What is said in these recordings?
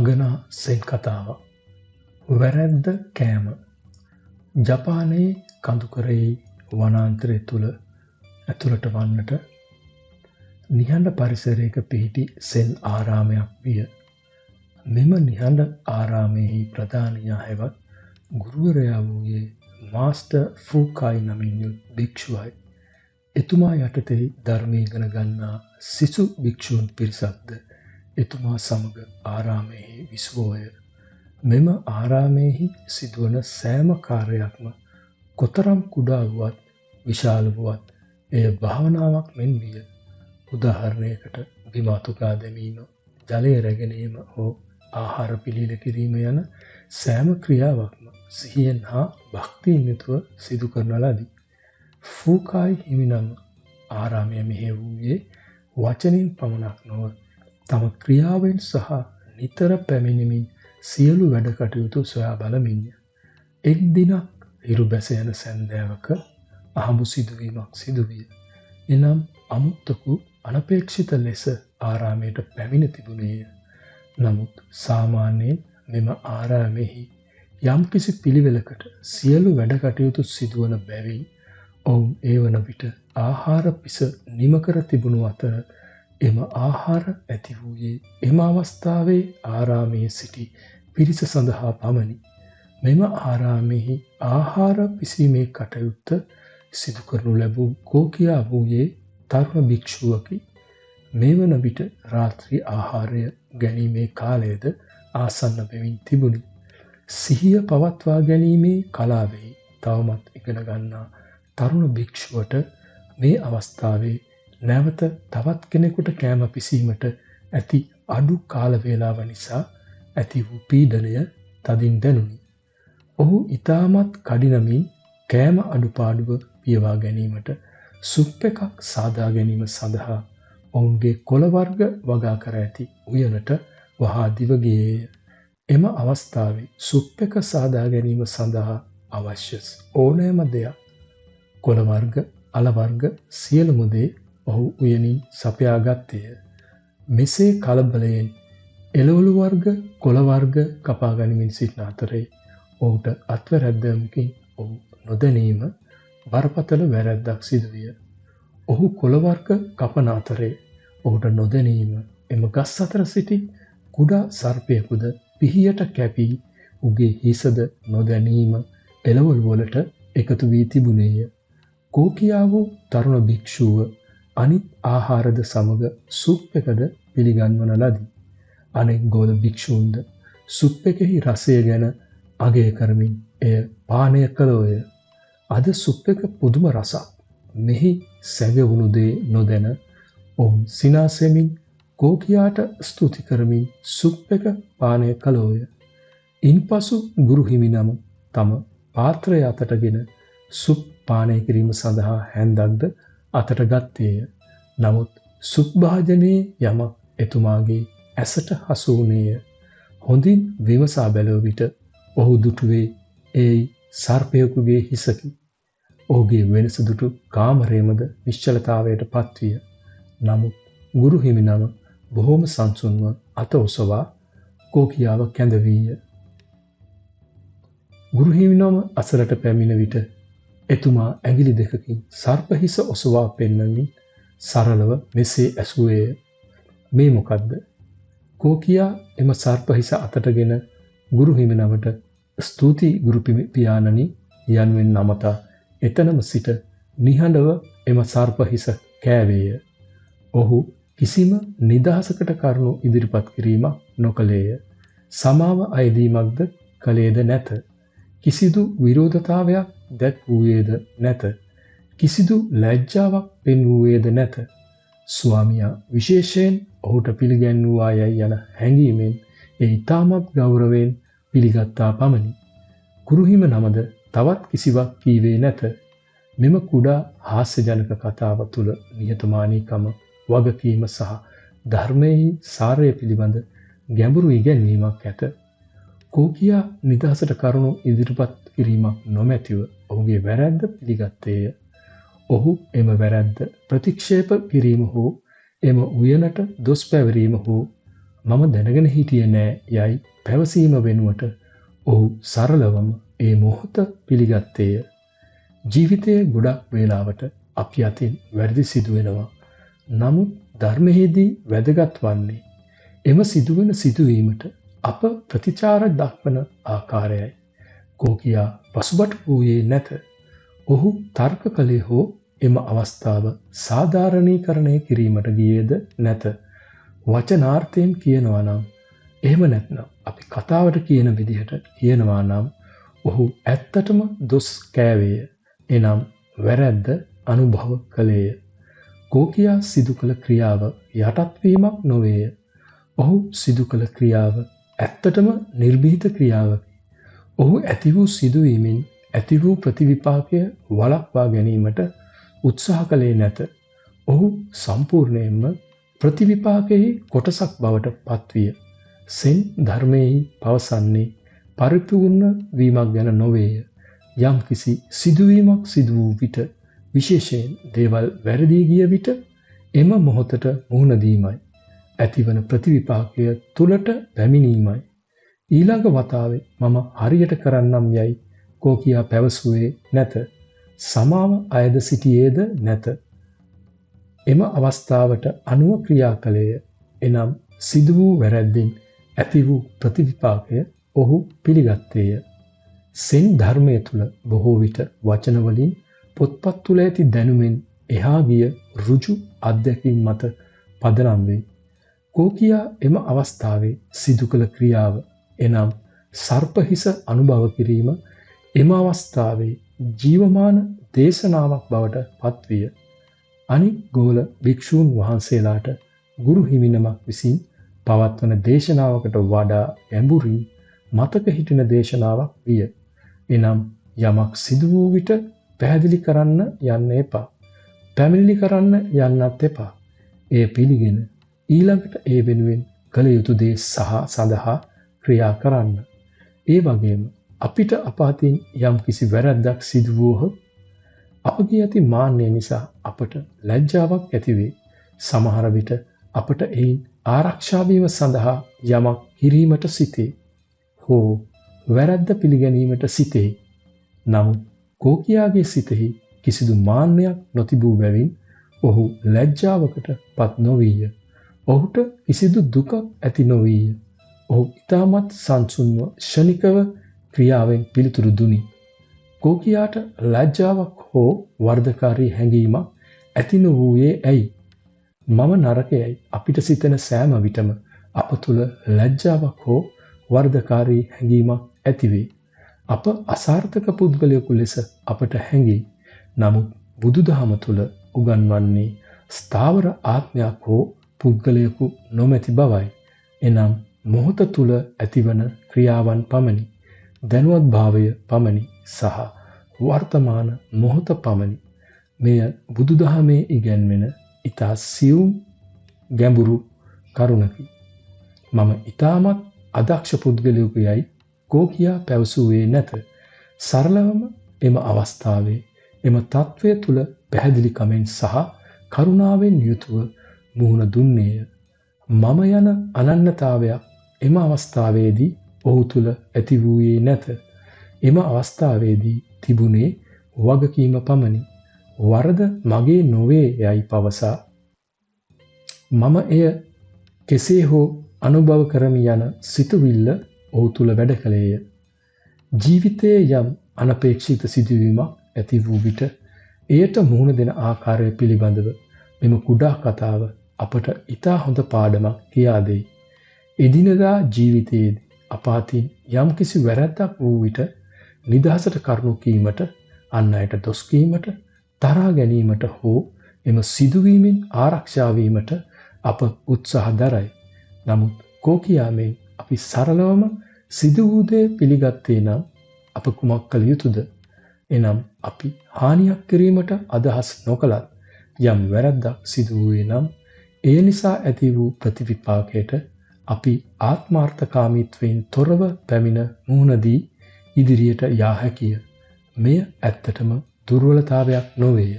අගනා සෙන් කතාවක්. වැරැද්ද කෑම. ජපානයේ කඳුකරයේ වනාන්තරය තුළ ඇතුළට වන්නට නිහඬ පරිසරයක පිහිටි සෙන් ආරාමයක් විය. මෙම නිහඬ ආරාමයෙහි ප්‍රධානියා හෙවත් ගුරුවරයා වූයේ මාස්ටර් ෆූකායි නමින් යුත් භික්ෂුවයි. එතුමා යටතේ ධර්මය ඉගෙන ගන්නා සිසු භික්ෂූන් පිරිසක්ද එතුමා සමග ආරාමයෙහි විසුවෝය. මෙම ආරාමයෙහි සිදුවන සෑම කාර්යයක්ම කොතරම් කුඩා වුවත් විශාල වුවත් එය භාවනාවක් මෙන් විය. උදාහරණයකට බිම අතුකා දැමීම, ජලය රැගෙනීම හෝ ආහාර පිළියෙල කිරීම යන සෑම ක්‍රියාවක්ම සිහියෙන් හා භක්තියෙන් යුතුව සිදු කරන ලදී. ෆූකායි හිමිනම ආරාමය මෙහෙයවූයේ වචනයෙන් පමණක් නොව තම ක්‍රියාවෙන් සහ නිතර පැමිණෙමින් සියලු වැඩ කටයුතු සොයා බලමින්ය. එක් දිනක් හිරු බැස යන සැන්දෑවක අහඹු සිදුවීමක් සිදුවිය. එනම් අමුත්තකු අනපේක්ෂිත ලෙස ආරාමයට පැමිණ තිබුණේය. නමුත් සාමාන්‍යයෙන් මෙම ආරාමෙහි යම්කිසි පිළිවෙලකට සියලු වැඩ කටයුතු සිදුවන බැවින් ඔවුන් ඒ වන විට ආහාර පිස නිම කර තිබුණු අතර එම ආහාර ඇති වූයේ එම අවස්ථාවේ ආරාමයේ සිටි පිරිස සඳහා පමණි. මෙම ආරාමෙහි ආහාර පිසීමේ කටයුත්ත සිදු කරනු ලැබූ කෝකියා වූයේ තරුණ භික්ෂුවකි. මේ වන විට රාත්‍රී ආහාරය ගැනීමේ කාලයද ආසන්න වෙමින් තිබුණි. සිහිය පවත්වා ගැනීමේ කලාවෙහි තවමත් ඉගෙන ගන්නා තරුණ භික්ෂුවට මේ අවස්ථාවේ නැවත තවත් කෙනෙකුට කෑම පිසීමට ඇති අඩු කාල වේලාව නිසා ඇති වූ පීඩනය තදින් දැනුනි. ඔහු ඊටමත් කඩිනමින් කෑම අඩුපාඩුව පියවා ගැනීමට සුප් එකක් සාදා ගැනීම සඳහා ඔවුන්ගේ කොළ වර්ග වගා කර ඇති උයනට වහා දිව ගියේය. එම අවස්ථාවේ සුප් එක සාදා ගැනීම සඳහා අවශ්‍ය ඕනෑම දෙයක් කොළ වර්ග, අල වර්ග සියලුම දේ ඔහු උයනින් සපයා ගත්තේය. මෙසේ කලබලයෙන් එළවලු වර්ග, කොළ වර්ග කපා ගනිමින් සිටින අතරේ ඔහුට අත්වැරැද්දකින් ඔහු නොදැනීම බරපතල වැරැද්දක් සිදුවිය. ඔහු කොළ වර්ග කපන අතරේ ඔහුට නොදැනීම එම ගස් අතර සිටි කුඩා සර්පයෙකුද පිහියට කැපී උගේ හිසද නොදැනීම එළවලු වලට එකතු වී තිබුණේය. කෝකියා වූ තරුණ භික්ෂුව අනිත් ආහාරද සමග සුප් එකද පිළිගන්වන ලදී. අනෙක් ගෝල භික්ෂූන්ද සුප් එකෙහි රසය ගැන අගය කරමින් එය පානය කළෝය. අද සුප් එක පුදුම රසක්. මෙහි සැඟවුණු දේ නොදැන ඔවුන් සිනාසෙමින් කෝකියාට ස්තුති කරමින් සුප් එක පානය කළෝය. ඉන්පසු ගුරු හිමිනම තම පාත්‍රය අතටගෙන සුප් පානය කිරීම සඳහා හැන්දක්ද අතට ගත්තේය. නමුත් සුප් භාජනයේ යමක් එතුමාගේ ඇසට හසු වුණේය. හොඳින් විමසා බැලුව විට ඔහු දුටුවේ ඒ සර්පයෙකුගේ හිසකි. ඔහුගේ වෙනස දුටු කාමරයමද නිශ්චලතාවයට පත්විය. නමුත් ගුරු හිමිනම බොහෝම සංසුන්ව අත ඔසවා කෝකියාව කැඳවීය. ගුරු හිමිනම අසලට පැමිණ විට එතුමා ඇඟිලි දෙකකින් සර්ප හිස ඔසවා පෙන්වමින් සරලව මෙසේ ඇසුවේය. මේ මොකද්ද? කෝකියා එම සර්ප හිස අතටගෙන ගුරු හිමිනමට ස්තුතියි ගුරු පියාණනි යනුවෙන් නමතා එතනම සිට නිහඬව එම සර්ප හිස කෑවේය. ඔහු කිසිම නිදහසකට කරුණු ඉදිරිපත් කිරීමක් නොකළේය. සමාව අයදීමක්ද කළේද නැත. කිසිදු විරෝධතාවයක් දැක්වූයේද නැත. කිසිදු ලැජ්ජාවක් පෙන්වූයේද නැත. ස්වාමියා විශේෂයෙන් ඔහුට පිළිගැන්වූවා යයි යන හැඟීමෙන් ඒ ඉතාමත් ගෞරවයෙන් පිළිගත්තා පමණි. ගුරුහිම නමද තවත් කිසිවක් කීවේ නැත. මෙම කුඩා හාස්‍යජනක කතාව තුළ නිහතමානීකම, වගකීම සහ ධර්මයේ සාරය පිළිබඳ ගැඹුරු ඉගැන්වීමක් ඇත. කෝකියා නිදහසට කරුණු ඉදිරිපත් කිරීමක් නොමැතිව ඔහුගේ වැරැද්ද පිළිගත්තේය. ඔහු එම වැරැද්ද ප්‍රතික්ෂේප කිරීම හෝ එම උයනට දොස් පැවරීම හෝ මම දැනගෙන හිටියේ නෑ යයි පැවසීම වෙනුවට ඔහු සරලවම ඒ මොහොත පිළිගත්තේය. ජීවිතයේ ගොඩක් වේලාවට අපි අතින් වැරදි සිදු වෙනවා. නමුත් ධර්මයේදී වැදගත් වන්නේ එම සිදුවෙන සිදුවීමට අප ප්‍රතිචාර දක්වන ආකාරයයි. කෝකියා පසුබට වූයේ නැත. ඔහු තර්ක කළේ හෝ එම අවස්ථාව සාධාරණීකරණය කිරීමට ගියේද නැත. වචනාර්ථයෙන් කියනවා නම් එහෙම නැත්නම් අපි කතාවට කියන විදිහට කියනවා නම් ඔහු ඇත්තටම දොස් කෑවේය. එනම් වැරැද්ද අනුභව කළේය. කෝකියා සිදු කළ ක්‍රියාව යටත් වීමක් නොවේය. ඔහු සිදු කළ ක්‍රියාව ඇත්තටම නිර්භීත ක්‍රියාවකි. ඔහු ඇති වූ සිදුවීමෙන් ඇති වූ ප්‍රතිවිපාකය වළක්වා ගැනීමට උත්සාහ කළේ නැත. ඔහු සම්පූර්ණයෙන්ම ප්‍රතිවිපාකයේ කොටසක් බවට පත්විය. සෙන් ධර්මයේ පවසන්නේ පරිපූර්ණ වීමක් ගැන නොවේය. යම් කිසි සිදුවීමක් සිදු වූ විට විශේෂයෙන් දේවල් වැරදී ගිය විට එම මොහොතට මුහුණ දීමයි. ඇතිවන ප්‍රතිවිපාකය තුලට පැමිණීමයි. ඊළඟ වතාවේ මම හරියට කරන්නම් යයි කෝකියා පැවසුවේ නැත. සමාව අයද සිටියේද නැත. එම අවස්ථාවට අනුව ක්‍රියා කළේය. එනම් සිදු වූ වැරැද්දෙන් ඇති වූ ප්‍රතිවිපාකය ඔහු පිළිගත්තේය. සෙන් ධර්මයේ තුල බොහෝ විට වචන වලින් පොත්පත් තුල ඇති දැනුමෙන් එහා ගිය ඍජු අත්දැකීම් මත පදනම් වේ. කෝකියා එම අවස්ථාවේ සිදු කළ ක්‍රියාව එනම් සර්පහිස අනුභව කිරීම එම අවස්ථාවේ ජීවමාන දේශනාවක් බවට පත්විය. අනික් ගෝල භික්ෂූන් වහන්සේලාට ගුරු හිමිනමක් විසින් පවත්වන දේශනාවකට වඩා ගැඹුරින් මතක හිටින දේශනාවක් විය. එනම් යමක් සිදු වූ විට පැහැදිලි කරන්න යන්න එපා. පැමිණිලි කරන්න යන්නත් එපා. එය පිළිගෙන ඊළඟට ඒ වෙනුවෙන් කළ යුතු දේ සඳහා ක්‍රියා කරන්න. ඒ වගේම අපිට අපාතින් යම් කිසි වැරැද්දක් සිදු වුවහොත් අපගේ ඇති මාන්නය නිසා අපට ලැජ්ජාවක් ඇතිවේ. සමහර විට අපට එයින් ආරක්ෂා වීම සඳහා යමක් කිරීමට සිටේ. හෝ වැරැද්ද පිළිගැනීමට සිටේ. නමුත් කෝකියාගේ සිතෙහි කිසිදු මාන්නයක් නොතිබූ බැවින් ඔහු ලැජ්ජාවකට පත් නොවීය. ඔහුට කිසිදු දුකක් ඇති නොවීය. ඔහු ඉතාමත් සංසුන්ව ෂණිකව ක්‍රියාවෙන් පිළිතුරු දුනි. කෝකියාට ලැජ්ජාවක් හෝ වර්ධකාරී හැඟීමක් ඇති නොවූයේ ඇයි? මම නරකයයි අපිට සිතෙන සෑම විටම අප තුළ ලැජ්ජාවක් හෝ වර්ධකාරී හැඟීමක් ඇතිවේ. අප අසාර්ථක පුද්ගලයෙකු ලෙස අපට හැඟේ. නමුත් බුදුදහම තුළ උගන්වන්නේ ස්ථාවර ආත්මයක් හෝ පුද්ගලයෙකු නොමැති බවයි. එනම් මොහොත තුළ ඇතිවන ක්‍රියාවන් පමණි. දැනුවත් භාවය පමණි සහ වර්තමාන මොහොත පමණි. මෙය බුදුදහමේ ඉගැන්වෙන ඉතා සියුම් ගැඹුරු කරුණකි. මම ඉතාමත් අදක්ෂ පුද්ගලයෙකු යයි කෝකියා පැවසුවේ නැත. සරලවම එම අවස්ථාවේ එම තත්වය තුළ පැහැදිලිකමෙන් සහ කරුණාවෙන් යුතුව මුහුණ දුන්නේය. මම යන අනන්‍යතාවයක් එම අවස්ථාවේදී ඔහු තුළ ඇති වූයේ නැත. එම අවස්ථාවේදී තිබුණේ වගකීම පමණි. වරද මගේ නොවේ යයි පවසා මම එය කෙසේ හෝ අනුභව කරමි යන සිතුවිල්ල ඔහු තුළ වැඩ කළේය. ජීවිතයේ යම් අනපේක්ෂිත සිදුවීමක් ඇති වූ විට එයට මුහුණ දෙන ආකාරය පිළිබඳව මෙම කුඩා කතාව අපට ඉතා හොඳ පාඩමක් කියා දෙයි. එදිනදා ජීවිතයේදී අපාතින් යම්කිසි වැරැද්දක් වූ විට නිදහසට කරුණු කීමට, අන් අයට දොස් කීමට, තරහා ගැනීමට හෝ එම සිදුවීමෙන් ආරක්ෂා වීමට අප උත්සාහ දරයි. නමුත් කෝකියාමෙන් අපි සරලවම සිදු වූ දේ පිළිගත්තේ නම් අප කුමක් කළ යුතුද? එනම් අපි හානියක් කිරීමට අදහස් නොකලත් යම් වැරැද්දක් සිදු වූයේ නම් ඒ නිසා ඇති වූ ප්‍රතිවිපාකයට අපි ආත්මාර්ථකාමීත්වයෙන් තොරව පැමිණ මුහුණ දී ඉදිරියට යා හැකිය. මෙය ඇත්තටම දුර්වලතාවයක් නොවේය.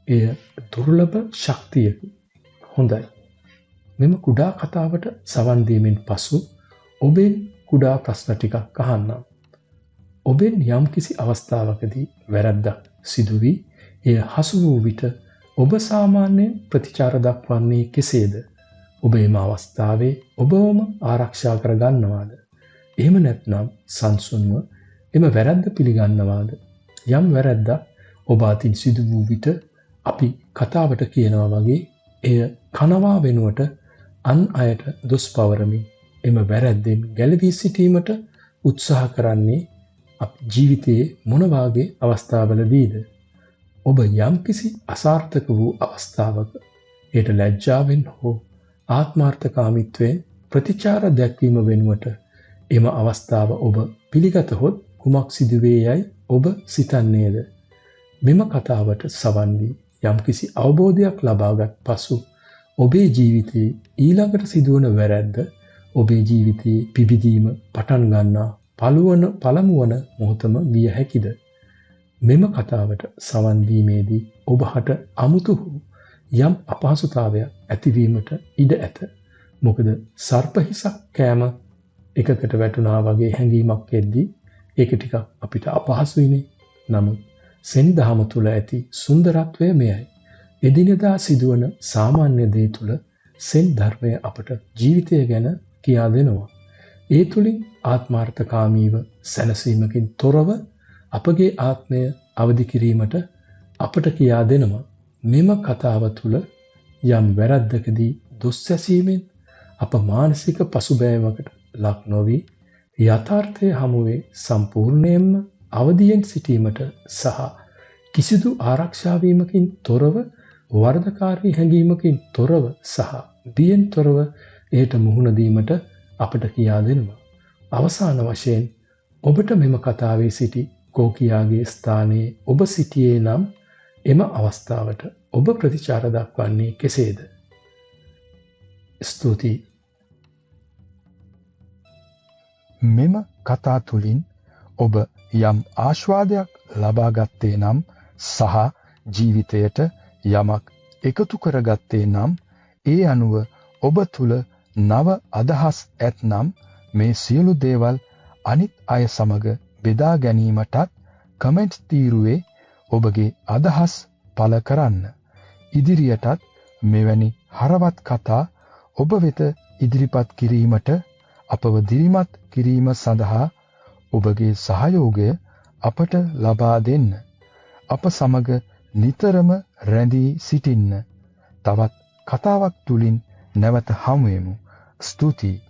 එය දුර්ලභ ශක්තියකි. හොඳයි. මෙම කුඩා කතාවට සවන් දීමෙන් පසු ඔබෙන් කුඩා ප්‍රශ්න ටිකක් අහන්නම්. ඔබෙන් යම්කිසි අවස්ථාවකදී වැරැද්දක් සිදු වී එය හසු වූ විට ඔබ සාමාන්‍යයෙන් ප්‍රතිචාර දක්වන්නේ කෙසේද? ඔබ එම අවස්ථාවේ ඔබවම ආරක්ෂා කර ගන්නවාද? එහෙම නැත්නම් සංසුන්ව එම වැරැද්ද පිළිගන්නවාද? යම් වැරැද්දක් ඔබ අතින් සිදු වූ විට අපි කතාවට කියනවා වගේ එය කනවා වෙනුවට අන් අයට දොස් පවරමින් එම වැරැද්දෙන් ගැලවී සිටීමට උත්සාහ කරන්නේ අපේ ජීවිතයේ මොන වාගේ අවස්ථාවලදීද? ඔබ යම්කිසි අසාර්ථක වූ අවස්ථාවක ඒට ලැජ්ජාවෙන් හෝ ආත්මාර්ථකාමීත්වයෙන් ප්‍රතිචාර දැක්වීම වෙනුවට එම අවස්ථාව ඔබ පිළිගතහොත් කුමක් සිදුවේ යයි ඔබ සිතන්නේද? මෙම කතාවට සවන් දී යම්කිසි අවබෝධයක් ලබාගත් පසු ඔබේ ජීවිතයේ ඊළඟට සිදුවන වැරැද්ද ඔබේ ජීවිතයේ පිබිදීම පටන් ගන්නා පළමු වන මොහොතම විය හැකිද? මෙම කතාවට සවන් දීමේදී ඔබට අමුතු වූ යම් අපහසුතාවයක් ඇතිවීමට ඉඩ ඇත. මොකද සර්පහිසක් කෑම එකකට වැටුණා වගේ හැඟීමක් එද්දී ඒක ටිකක් අපිට අපහසුයිනේ. නමුත් සෙන් දහම තුල ඇති සුන්දරත්වය මෙයයි. එදිනෙදා සිදුවන සාමාන්‍ය දේ තුල සෙන් ධර්මය අපට ජීවිතය ගැන කියා දෙනවා. ඒ තුලින් ආත්මාර්ථකාමීව සැනසීමකින් තොරව අපගේ ආත්මය අවදි කිරීමට අපට කියා දෙනවා. මෙම කතාව තුල යම් වැරැද්දකදී දොස් ඇසීමෙන් අප මානසික පසුබෑමකට ලක් නොවි යථාර්ථය හමුවේ සම්පූර්ණයෙන්ම අවදියෙන් සිටීමට සහ කිසිදු ආරක්ෂා වීමකින් තොරව වර්ධකාරී හැඟීමකින් තොරව සහ බියෙන් තොරව එයට මුහුණ දීමට අපට කියා දෙනවා. අවසාන වශයෙන් ඔබට මෙම කතාවේ සිටි කෝකියාගේ ස්ථානයේ ඔබ සිටියේ නම් එම අවස්ථාවට ඔබ ප්‍රතිචාර දක්වන්නේ කෙසේද? ස්තුතියි. මෙම කතා තුලින් ඔබ යම් ආස්වාදයක් ලබා ගත්තේ නම් සහ ජීවිතයට යමක් එකතු කරගත්තේ නම් ඒ අනුව ඔබ තුල නව අදහස් ඇතනම් මේ සියලු දේවල් අනිත් අය සමග බෙදා ගැනීමටත් කමෙන්ට් තීරුවේ ඔබගේ අදහස් පළ කරන්න. ඉදිරියටත් මෙවැනි හරවත් කතා ඔබ වෙත ඉදිරිපත් කිරීමට අපව දිරිමත් කිරීම සඳහා ඔබගේ සහයෝගය අපට ලබා දෙන්න. අප සමග නිතරම රැඳී සිටින්න. තවත් කතාවක් තුලින් නැවත හමු වෙමු. ස්තුතියි.